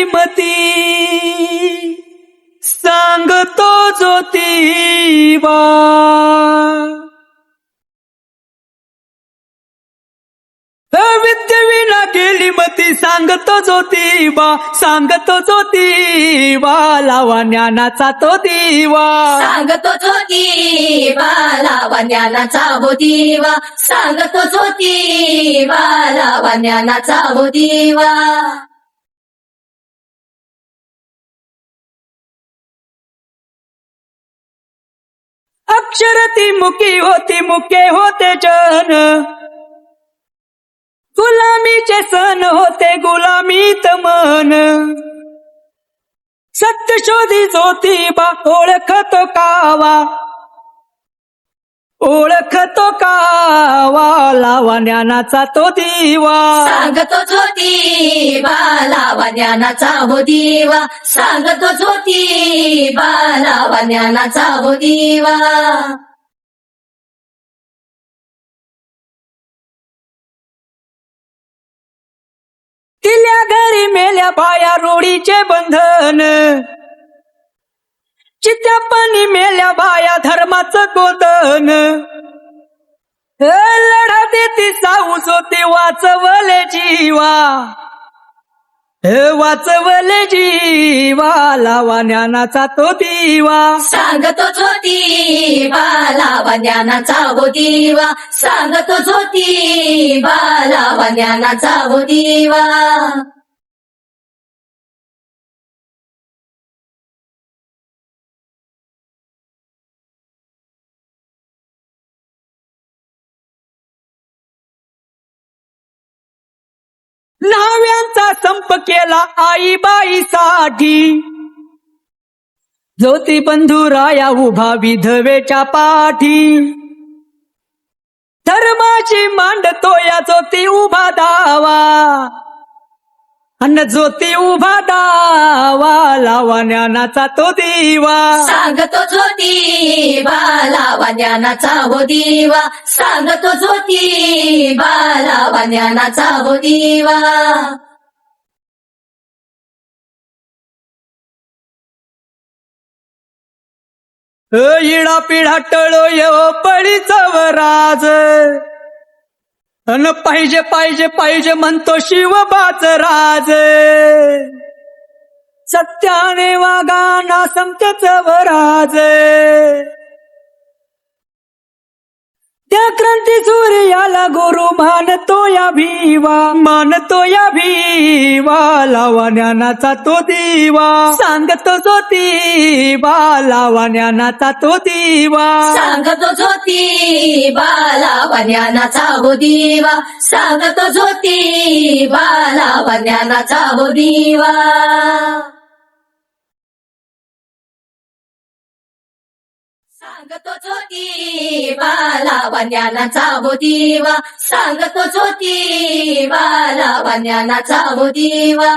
गेली मती सांगतो ज्योतिबा विद्येविना गेली मती सांगतो ज्योतिबा लावा ज्ञानाचा तो दिवा सांगतो ज्योतिबा लावा ज्ञानाचा हो दिवा सांगतो ज्योतिबा लावा ज्ञानाचा हो दिवा अक्षर ती मुकी होती मुके होते जन गुलामीचे सण होते गुलामीत मन सत्य शोधी ज्योतिबा ओळखतो कावा लावा ज्ञानाचा तो दिवा सांगतो ज्योतिबा लावा ज्ञानाचा हो दिवा सांगतो ज्योतिबा लावा ज्ञानाचा हो दिवा तिल्या घरी मेल्या बाया रोडीचे बंधन चित्या पाणी मेल्या बाया धर्माचं गोधन लढा देती साऊ होती वाचवले जीवा लावा ज्ञानाचा तो दिवा सांगतो ज्योतिबा लावा ज्ञानाचा हो दिवा सांगतो ज्योतिबा लावा ज्ञानाचा हो दिवा न्हाव्यांचा संप केला आईबाईसाठी ज्योती बंधुराया उभा विधवेच्या पाठी धर्माची मांडतो या ज्योती उभा दावा अन्न ज्योती उभा दावा लावा ज्ञानाचा तो दिवा सांगतो ज्योतिबा लावा ज्ञानाचा हो दिवा सांगतो ज्योतिबा लावा ज्ञानाचा हो दिवा इडा पिढा टळो यो पळीचा वराज अन पाहिजे म्हणतो शिवबाच राज सत्याने वागा ना संतेच वराज त्या क्रांती सूर्याला गुरु मानतो या भीवा लावा ज्ञानाचा तो दिवा सांगतो ज्योतिबा लावा ज्ञानाचा तो दिवा सांगतो ज्योतिबा लावा ज्ञानाचा हो दिवा सांगतो ज्योतिबा लावा ज्ञानाचा हो दिवा सांगतो ज्योतिबा लावा ज्ञानाचा हो दिवा सांगतो ज्योतिबा लावा ज्ञानाचा हो दिवा